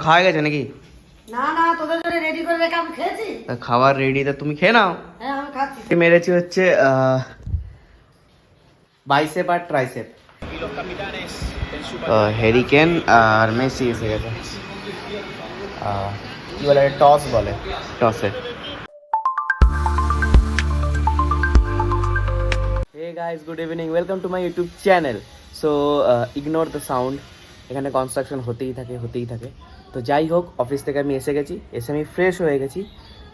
খাওয়া গেছে নাকি? না না, তোদের জন্য রেডি করে রেখে আমি খেয়েছি। খাবার রেডি, তা তুমি খেয়ে নাও। হ্যাঁ আমি খাচ্ছি। মেরেছি হচ্ছে বাইসেপ আর ট্রাইসেপ। হ্যারিকেন আর মেসি এসে গেছে। কি বলে, টস বলে, টসে। Hey guys, good evening. Welcome to my YouTube channel. So ignore the sound. এখানে কনস্ট্রাকশন হতেই থাকে। তো যাই হোক, অফিস থেকে আমি এসে আমি ফ্রেশ হয়ে গেছি।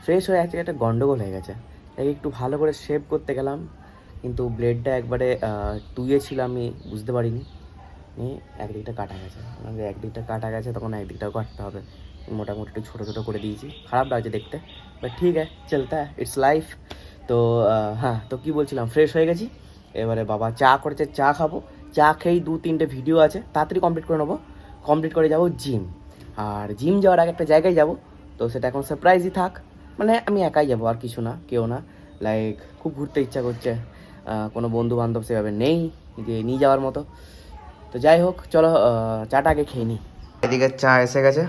ফ্রেশ হয়ে একটা গন্ডগোল হয়ে গেছে। তাই একটু ভালো করে শেভ করতে গেলাম, কিন্তু ব্লেডটা একবারে তুইয়েছিল, আমি বুঝতে পারিনি। একদিকটা কাটা গেছে, তখন একদিকটাও কাটতে হবে। মোটামুটি একটু ছোটো ছোটো করে দিয়েছি, খারাপ লাগছে দেখতে, বাট ঠিক আছে, চলতা হ্যাঁ, ইটস লাইফ। তো হ্যাঁ, তো কী বলছিলাম, ফ্রেশ হয়ে গেছি। এবারে বাবা চা করেছে, চা খাবো। চা খেয়েই 2-3টে ভিডিও আছে, তাড়াতাড়ি কমপ্লিট করে নেবো। কমপ্লিট করে যাবো জিম। আর জিম যাওয়ার আগে একটা জায়গায় যাব, তো সেটা এখন সারপ্রাইজই থাক। মানে আমি একাই যাবো, আর কিছু না, কেউ না। লাইক খুব ঘুরতে ইচ্ছা করছে, কোনো বন্ধু বান্ধব সেভাবে নেই যে নিয়ে যাওয়ার মতো। তো যাই হোক, চলো চাটা আগে খেয়ে নিই। এদিকে চা এসে গেছে,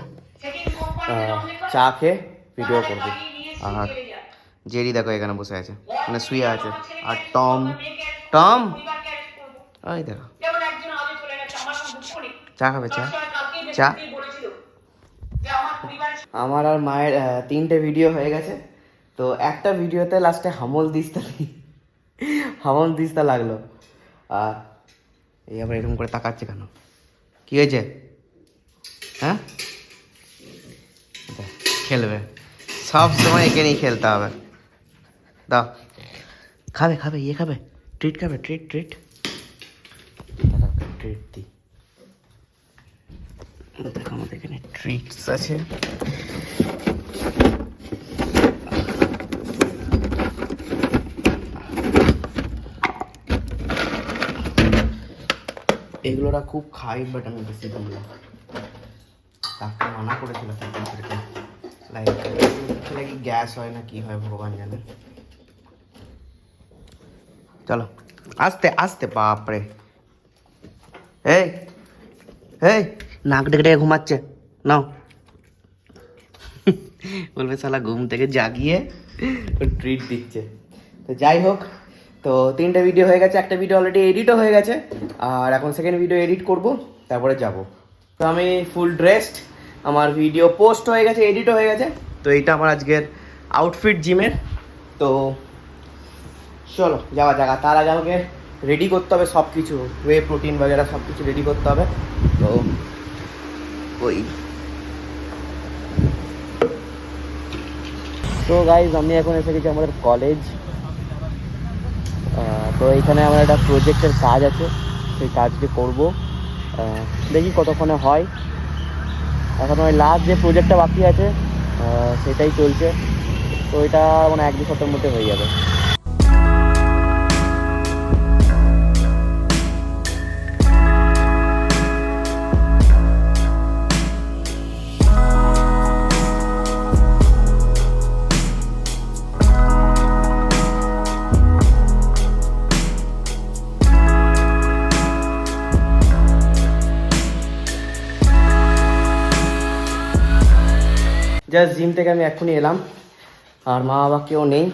চা খেয়ে ভিডিও করবো। আর জেরি দেখো এখানে বসে আছে, মানে শুয়ে আছে। আর টম ওই দেখো, চা খাবে, চা। আমার আর মায়ের 3টে ভিডিও হয়ে গেছে। তো একটা ভিডিওতে লাস্টে হামল দিস্তা লাগলো। আর এই আবার এরকম করে তাকাচ্ছে কেন, কি হয়েছে? হ্যাঁ, খেলবে সব সময়, একে নিয়ে খেলতে হবে। দাও, খাবে ট্রিট খাবে, ট্রিট দিই। দেখো আমাদের এখানে ট্রিটস আছে। এগুলোরা খুব খাই, বাট আমি বেশি দিই না। তাকে মানা করেছিল লাইক কি গ্যাস হয় না কি হয় ভগবান জানে। চলো আস্তে আস্তে, বাপরে। এই নাক ডেকে ঘুমাচ্ছে, নাও। বলবে শালা ঘুম থেকে জাগিয়ে ট্রিট দিচ্ছে। তো যাই হোক, তো 3টে ভিডিও হয়ে গেছে, একটা ভিডিও অলরেডি এডিটও হয়ে গেছে। আর এখন সেকেন্ড ভিডিও এডিট করব, তারপরে যাব। তো আমি ফুল ড্রেসড, আমার ভিডিও পোস্ট হয়ে গেছে, এডিটও হয়ে গেছে। তো এইটা আমার আজকের আউটফিট জিমের। তো চলো যাওয়া যাক। তার আগে আমাকে রেডি করতে হবে সব কিছু, ওয়ে প্রোটিন বগেরা সব কিছু রেডি করতে হবে। তো ওই তো গাইজ, আমি এখন এসে গেছি আমাদের কলেজ। তো এইখানে আমার একটা প্রজেক্টের কাজ আছে, সেই কাজটি করব। দেখি কতক্ষণে হয়। এখন ওই লাস্ট যে প্রজেক্টটা বাকি আছে সেটাই চলছে। তো এটা মানে 1-2 সপ্তাহের মধ্যে হয়ে যাবে। জাস্ট জিম থেকে আমি এখনই এলাম, আর মা বাবা কেউ নেই।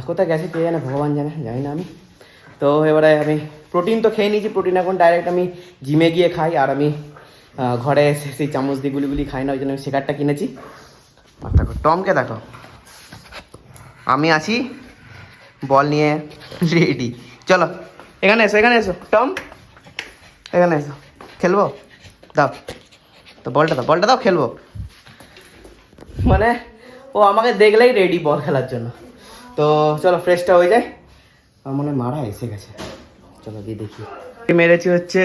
কোথায় গেছে কে জানে, ভগবান জানি না আমি। তো এবারে আমি প্রোটিন তো খেয়ে নিয়েছি, প্রোটিন এখন ডাইরেক্ট আমি জিমে গিয়ে খাই। আর আমি ঘরে এসে সেই চামচ দিয়ে গুলি খাই না, ওই জন্য আমি শেকারটা কিনেছি। আর দেখো টমকে দেখো, আমি আছি বল নিয়ে রেডি। চলো এখানে এসো টম, এখানে এসো, খেলবো। দাও তো, বলটা দাও, খেলবো। মানে ও আমাকে দেখলেই রেডি বল খেলার জন্য। তো চলো ফ্রেশটা হয়ে যায়। আমার মনে মারা এসে গেছে, চলো গিয়ে দেখি। মেরেছি হচ্ছে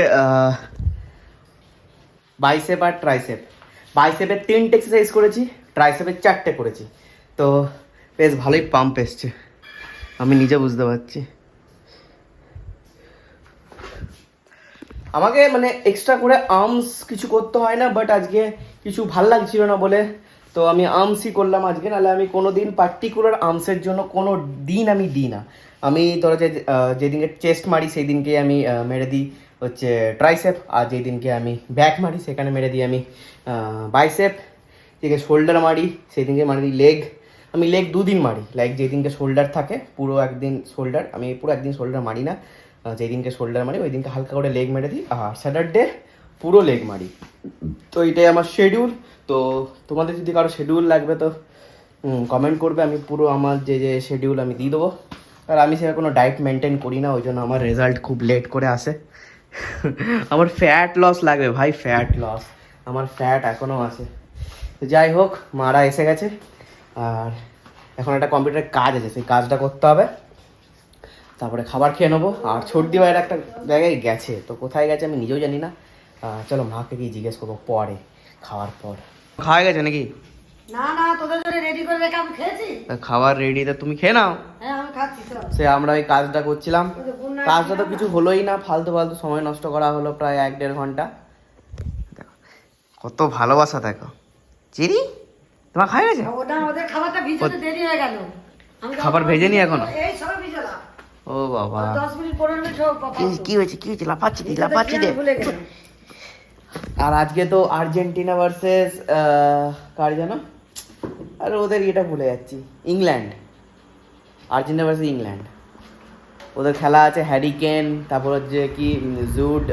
বাইসেপ আর ট্রাইসেপ। বাইসেপের 3টে এক্সারসাইজ করেছি, ট্রাইসেপের 4টে করেছি। তো বেশ ভালোই পাম্প এসছে, আমি নিজে বুঝতে পারছি। আমাকে মানে এক্সট্রা করে আর্মস কিছু করতে হয় না, বাট আজকে কিছু ভাল লাগছিল না বলে তো আমি আর্মসই করলাম আজকে। নাহলে আমি কোনো দিন পার্টিকুলার আর্মসের জন্য কোনো দিন আমি দিই না। আমি ধরো যেদিনকে চেস্ট মারি সেই দিনকে আমি মেরে দিই হচ্ছে ট্রাইসেপ, আর যেই দিনকে আমি ব্যাক মারি সেখানে মেরে দিই আমি বাইসেপ, যেদিকে শোল্ডার মারি সেই দিনকে মারি দিই লেগ। আমি লেগ 2 দিন মারি, লাইক যেদিনকে শোল্ডার থাকে পুরো একদিন শোল্ডার, আমি পুরো একদিন শোল্ডার মারি না, যেদিনকে শোল্ডার মারি ওই দিনকে হালকা করে লেগ মেরে দিই, আর স্যাটারডে পুরো লেগ মারি। তো এটাই আমার শিডিউল। তো তোমাদের যদি কারো শিডিউল লাগবে তো কমেন্ট করবে, আমি পুরো আমার যে যে শিডিউল আমি দিয়ে দেবো। আর আমি সেটা কোনো ডায়েট মেনটেন করি না, ওই জন্য আমার রেজাল্ট খুব লেট করে আসে। আমার ফ্যাট লস লাগবে ভাই, ফ্যাট লস, আমার ফ্যাট এখনও আছে। তো যাই হোক, মারা এসে গেছে, আর এখন একটা কম্পিউটারের কাজ আছে, সেই কাজটা করতে হবে, তারপরে খাবার খেয়ে নেবো। আর সর্দি ভাইয়ের একটা জায়গায় গেছে, তো কোথায় গেছে আমি নিজেও জানি না। চলো মাকে গিয়ে জিজ্ঞেস করবো পরে, খাওয়ার পর। খাওয়া গেছে নাকি? না না, তোদের জন্য রেডি করে রেখে আমি খেয়েছি। খাবার রেডি, তো তুমি খেয়ে নাও। হ্যাঁ আমি খাচ্ছি তো। সে আমরা ওই কাজটা করছিলাম, কাজটা তো কিছু হলোই না, ফালতু ফালতু সময় নষ্ট করা হলো প্রায় 1-1.5 ঘন্টা। দেখো কত ভালোবাসা, দেখো চিরি তোমার খাওয়া গেছে? ওটা ওদের খাবারটা ভিজতে দেরি হয়ে গেল। আমি খাবার ভেজেনি এখনো? এই সব ভিজলাম। ও বাবা, 10 মিনিট 15 মিনিট হোক বাবা। কি হয়েছে কি হয়েছে? লাফাচ্ছি রে। ভুলে গেলাম। আর আজকে তো আর্জেন্টিনা ভার্সেস কার যেন, আর ওদের এটা ভুলে যাচ্ছি, ইংল্যান্ড, আর্জেন্টিনা ভার্সেস ইংল্যান্ড। ওদের খেলা আছে, হ্যারিকেন, তারপর হচ্ছে কি জুড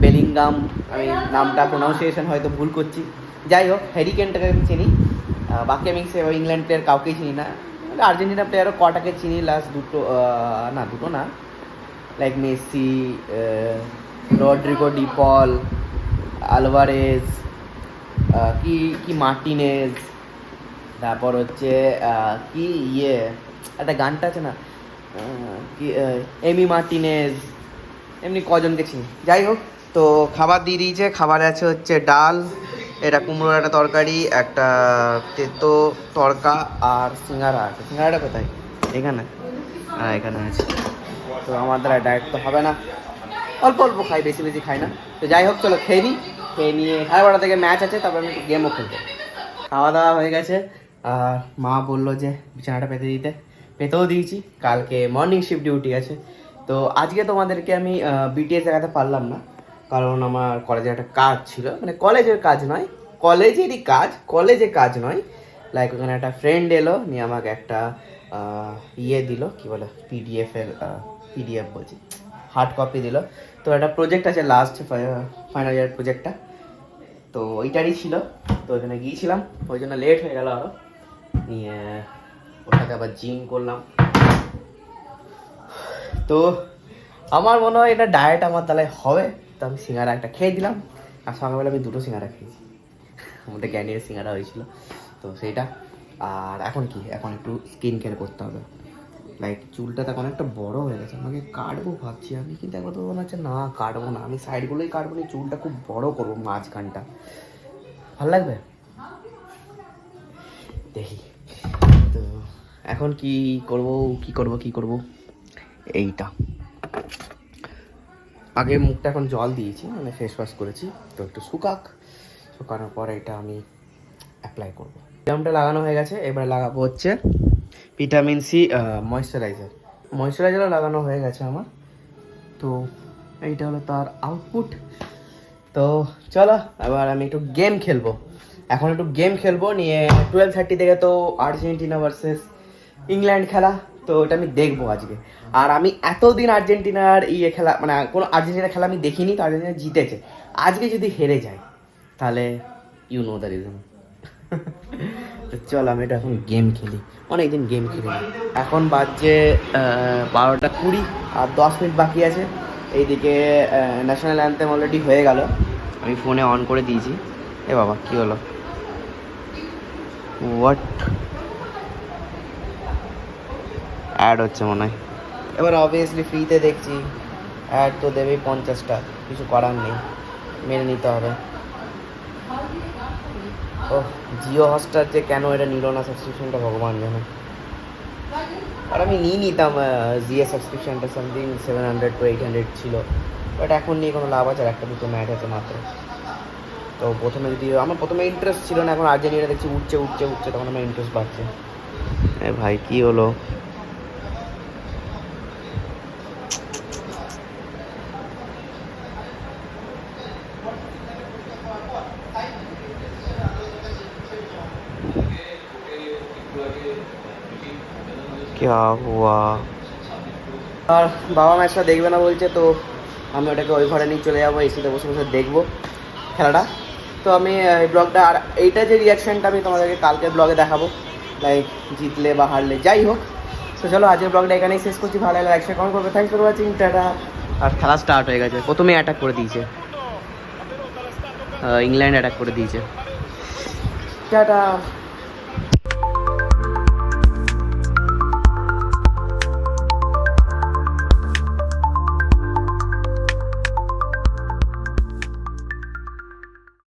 বেলিংগাম, আমি নামটা প্রোনাউন্সিয়েশন হয়তো ভুল করছি। যাই হোক, হ্যারিকেনটাকে আমি চিনি, বাকি আমি সে ইংল্যান্ড প্লেয়ার কাউকেই চিনি না। আর্জেন্টিনা প্লেয়ারও কটাকে চিনি, লাস্ট দুটো না, লাইক মেসি, রড্রিগো ডি পল, আলভারেজ, কি মার্টিনেজ, তারপর হচ্ছে কি একটা গানটা আছে না, কি এমি মার্টিনেজ, এমনি কজনকে চিনি। যাই হোক, তো খাবার দিয়ে দিয়েছে, খাবারে আছে হচ্ছে ডাল, এটা কুমড়োর একটা তরকারি, একটা তেতো তড়কা, আর সিঙ্গারা আছে। সিঙ্গারাটা কোথায়? এখানে, হ্যাঁ এখানে আছে। তো আমার দ্বারা ডায়েট তো হবে না, অল্প অল্প খাই, বেশি বেশি খাই না। তো যাই হোক, চলো খেয়ে নিই, খেয়ে নিয়ে 11:30 থেকে ম্যাচ আছে, তারপর আমি গেমও খেলবো। খাওয়া দাওয়া হয়ে গেছে, আর মা বললো যে বিছানাটা পেতেও দিয়েছি, কালকে মর্নিং শিফট ডিউটি আছে। তো আজকে তোমাদেরকে আমি বিটিএস দেখাতে পারলাম না, কারণ আমার কলেজে একটা কাজ ছিল, মানে কলেজের কাজ নয়, কলেজে কাজ নয়, লাইক ওখানে একটা ফ্রেন্ড এলো, নিয়ে আমাকে একটা দিল, কি বলে পিডিএফ বলছি, হার্ড কপি দিল। তো একটা প্রজেক্ট আছে, লাস্ট ফাইনাল ইয়ার প্রজেক্টটা, তো ওইটারই ছিল। তো ওখানে গিয়েছিলাম, ওই জন্য লেট হয়ে গেল আরও, নিয়ে ওটাকে আবার জিম করলাম। তো আমার মনে হয় এটা ডায়েট আমার তাহলে হবে। তো আমি সিঙ্গারা একটা খেয়ে দিলাম, আর সকালবেলা আমি 2টো সিঙ্গারা খেয়েছি, আমাদের ক্যান্টিনের সিঙ্গারা হয়েছিল, তো সেইটা। আর এখন একটু স্কিন কেয়ার করতে হবে, লাইক চুলটা তখন অনেকটা বড় হয়ে গেছে, আমাকে কাটবো ভাবছি আমি, কিন্তু একবার তো মনে হচ্ছে না কাটবো না, আমি সাইডগুলোই কাটবো না, চুলটা খুব বড় করবো, মাঝখানটা ভালো লাগবে, দেখি। তো এখন কি করব এইটা, আগে মুখটা এখন জল দিয়েছি, মানে ফেস ওয়াশ করেছি, তো একটু শুকানোর পরে এটা আমি অ্যাপ্লাই করবো। সিরামটা লাগানো হয়ে গেছে, এবারে লাগাবো হচ্ছে ভিটামিন সি ময়েশ্চারাইজারও লাগানো হয়ে গেছে আমার। তো এইটা হলো তার আউটপুট। তো চলো এবার আমি একটু গেম খেলবো, নিয়ে 12:30 থেকে তো আর্জেন্টিনা ভার্সেস ইংল্যান্ড খেলা, তো ওটা আমি দেখবো আজকে। আর আমি এতদিন আর্জেন্টিনার খেলা, মানে কোনো আর্জেন্টিনার খেলা আমি দেখিনি, তো আর্জেন্টিনা জিতেছে, আজকে যদি হেরে যায় তাহলে ইউ নো দ্য রিজন। তো চল আমি এটা এখন গেম খেলি, অনেকদিন গেম খেলি না। এখন বাজছে 12:20, আর 10 মিনিট বাকি আছে। এইদিকে ন্যাশনাল অ্যান্থেম অলরেডি হয়ে গেল, আমি ফোনে অন করে দিয়েছি। এ বাবা কি হলো, হোয়াট অ্যাড হচ্ছে মনে হয়। এবার অবভিয়াসলি ফ্রিতে দেখছি, অ্যাড তো দেবেই 50টা, কিছু করার নেই, মেনে নিতে হবে। ও জিও হটস্টার যে কেন এটা নিল না সাবস্ক্রিপশনটা ভগবান জানে। আর আমি নিয়ে নিতাম জিএ সাবস্ক্রিপশনটা, সামথিং 700 to 800 ছিল, বাট এখন নিয়ে কোনো লাভ আছে? আর 1-2 ম্যাচ আছে মাত্র। তো প্রথমে ইন্টারেস্ট ছিল না, এখন আর্জেন্টিনা দেখছি উঠছে, তখন আমার ইন্টারেস্ট বাড়ছে। এ ভাই কি হলো, क्या हुआ? আর বাবা ম্যাচটা দেখবে না বলছে, তো আমি ওটাকে ওই ঘরে নিয়ে চলে যাবো, এসিতে বসে বসে দেখবো খেলাটা। তো আমি এই ব্লগটা, আর এইটা যে রিয়াকশানটা আমি তোমাদেরকে কালকের ব্লগে দেখাবো, লাইক জিতলে বা হারলে, যাই হোক। তো চলো আজকের ব্লগটা এখানেই শেষ করছি। ভালো লাগলে একসাথে কমেন্ট করবে। Thanks for watching, tata. আর খেলা স্টার্ট হয়ে গেছে, প্রথমে অ্যাটাক করে দিয়েছে, ইংল্যান্ড অ্যাটাক করে দিয়েছে। টাটা।